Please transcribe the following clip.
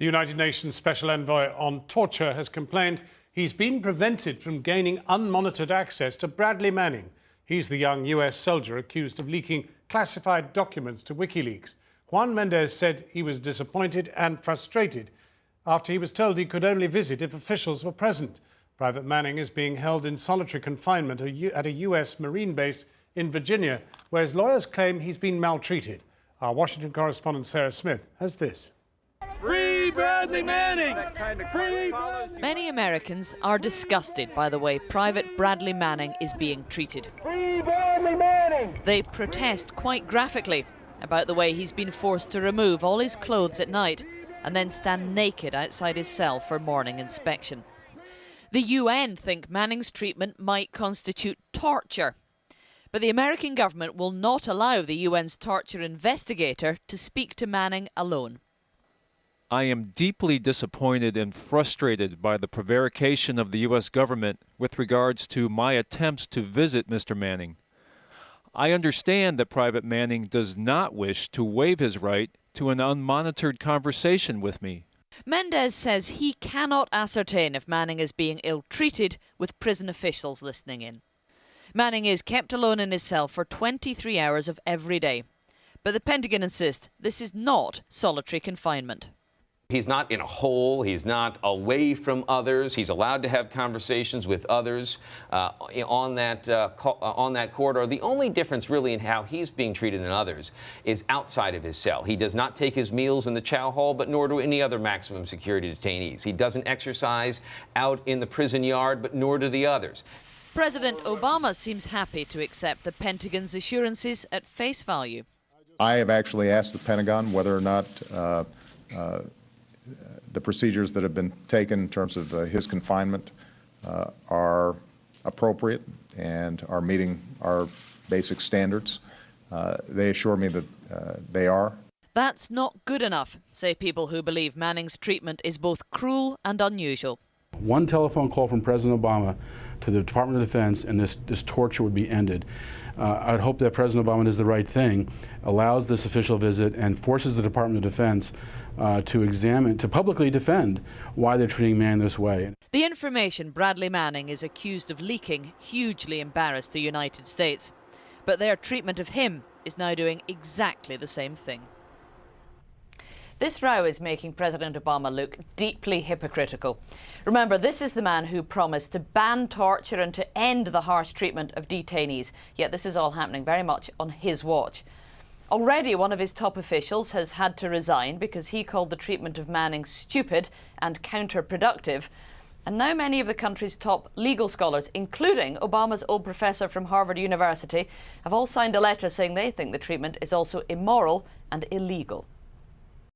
The United Nations Special Envoy on Torture has complained he's been prevented from gaining unmonitored access to Bradley Manning. He's the young US soldier accused of leaking classified documents to WikiLeaks. Juan Mendez said he was disappointed and frustrated after he was told he could only visit if officials were present. Private Manning is being held in solitary confinement at a US Marine base in Virginia, where his lawyers claim he's been maltreated. Our Washington correspondent Sarah Smith has this. Free Bradley Manning! Free Many Americans are disgusted by the way Private Bradley Manning is being treated. Free Bradley Manning! They protest quite graphically about the way he's been forced to remove all his clothes at night and then stand naked outside his cell for morning inspection. The UN think Manning's treatment might constitute torture, but the American government will not allow the UN's torture investigator to speak to Manning alone. I am deeply disappointed and frustrated by the prevarication of the U.S. government with regards to my attempts to visit Mr. Manning. I understand that Private Manning does not wish to waive his right to an unmonitored conversation with me. Mendez says he cannot ascertain if Manning is being ill-treated with prison officials listening in. Manning is kept alone in his cell for 23 hours of every day. But the Pentagon insists this is not solitary confinement. He's not in a hole. He's not away from others. He's allowed to have conversations with others on that corridor. The only difference really in how he's being treated than others is outside of his cell. He does not take his meals in the chow hall, but nor do any other maximum security detainees. He doesn't exercise out in the prison yard, but nor do the others. President Obama seems happy to accept the Pentagon's assurances at face value. I have actually asked the Pentagon whether or not the procedures that have been taken in terms of his confinement are appropriate and are meeting our basic standards. They assure me that they are. That's not good enough, say people who believe Manning's treatment is both cruel and unusual. One telephone call from President Obama to the Department of Defense and this torture would be ended. I'd hope that President Obama does the right thing, allows this official visit and forces the Department of Defense to publicly defend why they're treating Manning this way. The information Bradley Manning is accused of leaking hugely embarrassed the United States. But their treatment of him is now doing exactly the same thing. This row is making President Obama look deeply hypocritical. Remember, this is the man who promised to ban torture and to end the harsh treatment of detainees. Yet this is all happening very much on his watch. Already one of his top officials has had to resign because he called the treatment of Manning stupid and counterproductive. And now many of the country's top legal scholars, including Obama's old professor from Harvard University, have all signed a letter saying they think the treatment is also immoral and illegal.